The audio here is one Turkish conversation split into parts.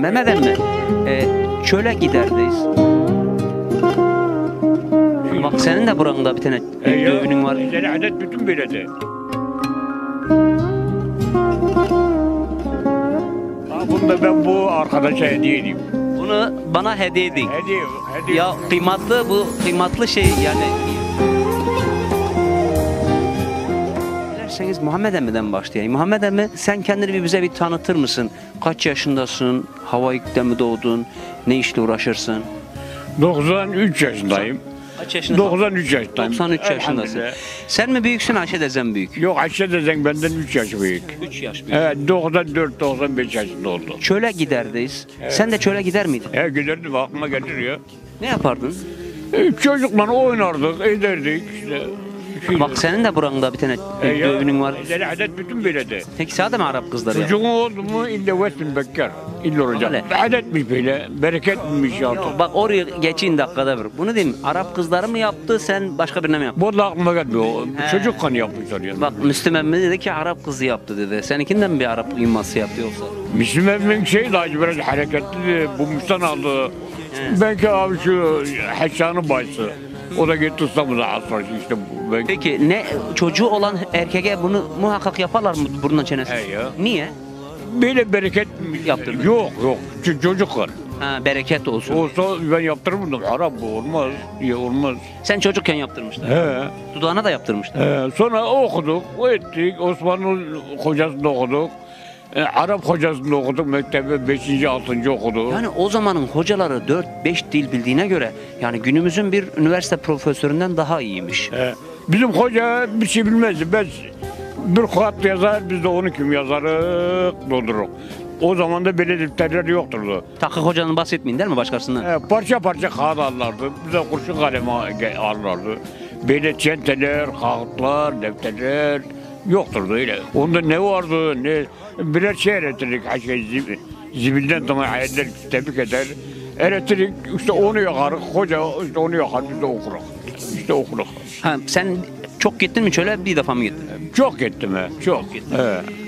Mehmet emmi, çöle giderdeyiz. Bak senin de buranda bir tane düğünün var. Seni adet bütün böyledi. Bunda ben bu arkadaşa hediye edeyim. Bunu bana hediye edin. Hediye. Ya kıymetli, bu kıymetli şey yani. Dilerseniz Muhammed emmi'den başlayayım. Muhammed emmi, sen kendini bize bir tanıtır mısın? Kaç yaşındasın? Havaik'te mi doğdun? Ne işle uğraşırsın? 93 yaşındayım. Kaç yaşındasın? 93 yaşındayım. 93 yaşındasın. Sen mi büyüksün, Ayşe teyzen büyük? Yok, Ayşe teyzen benden 3 yaş büyük. 3 yaş büyük. Evet, 94-95 yaşında oldu. Çöle giderdeyiz. Evet. Sen de çöle gider miydin? Evet, giderdim, aklıma getiriyor. Ne yapardın? Çocukla oynardık, ederdik işte. Bak senin de buranda bir tane düğünün var. Seni adet bütün böyledi. Peki sade mi Arap kızları ya? Çocuğun oldu mu illa vesmin bekkar. İlla olacak. Öyle. Adetmiş böyle, bereketmiş ya. Bak oraya geçin dakikada bir. Bunu diyeyim, Arap kızları mı yaptı, sen başka birine mi yaptın? Bu da aklıma gelmiyor. Çocuk kanı yapmışlar yani. Bak Müslüm emmi dedi ki Arap kızı yaptı dedi. Seninkinden mi bir Arap uyuması yaptı yoksa? Müslüm emmin şey daha biraz hareketli, bu Müslüman aldı. Belki abi şu Heşan'ın bacısı. O da gitti İstanbul'da asfalt işte bu. Belki... Peki ne çocuğu olan erkeğe bunu muhakkak yaparlar mı burnuna çenesi? He ya. Niye? Böyle bereket Yaptırdı. Yok. Çocuk var. Ha, bereket olsun. Olsa ben yaptırmadım. Arap bu olmaz. Ya olmaz. Sen çocukken yaptırmışlar. He. Dudağına da yaptırmışlar. Sonra okuduk, ettik. Osmanlı hocasında okuduk. Arap hocasında okuduk. Mektebe 5. 6. okuduk. Yani o zamanın hocaları 4-5 dil bildiğine göre yani günümüzün bir üniversite profesöründen daha iyiymiş. Bizim hoca bir şey bilmezdi. Biz bir kağıt yazar, biz de onu kim yazarız doldururuz. O zaman da böyle defterler yokturdu. Takı hocanın bahsetmeyin değil mi başkasından? Parça parça kağıt alırlardı. Bize kurşun kalemi alırlardı. Böyle çenteler, kağıtlar, defterler yokturdu öyle. Onda ne vardı, ne birer şey öğretirdik. Zibilden tamam ayetler tebrik eder. Öğretirdik, işte onu yakarız. Hoca işte onu yakar, biz de okuruz. İşte okuruz. Ha, sen çok gittin mi çöle, bir defa mı gittin? Çok gittim çok.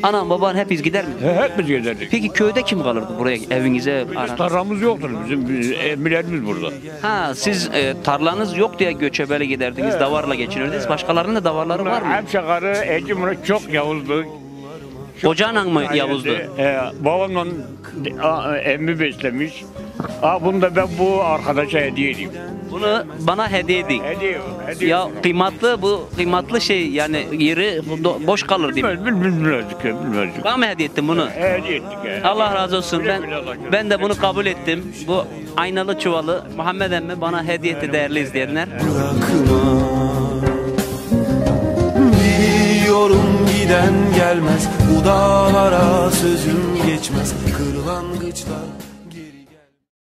Anan baban hepiniz gider mi? Hepimiz giderdik. Peki köyde kim kalırdı buraya evinize? Tarlamız yoktur bizim emmilerimiz burada. Ha siz tarlanız yok diye göçebele giderdiniz, davarla geçinirdiniz. Başkalarının da davarları var mı? Hemşakarı Ecimre çok Yavuz'du. Kocanla mı Yavuz'du? Babamla emmi beslemiş. Bunu da ben bu arkadaşa hediye edeyim. Bunu bana hediye edin. Hediye. Ya kıymetli, bu kıymetli şey yani yeri boş kalır değil mi? Bilmezdik. Bana mı hediye ettin bunu? Hediye ettik. Allah razı olsun. Ben de bunu kabul ettim. Bu aynalı çuvalı Muhammed emmi bana hediye etti değerli izleyenler. Biliyorum giden gelmez, bu dağlara sözüm geçmez, kırlangıçlar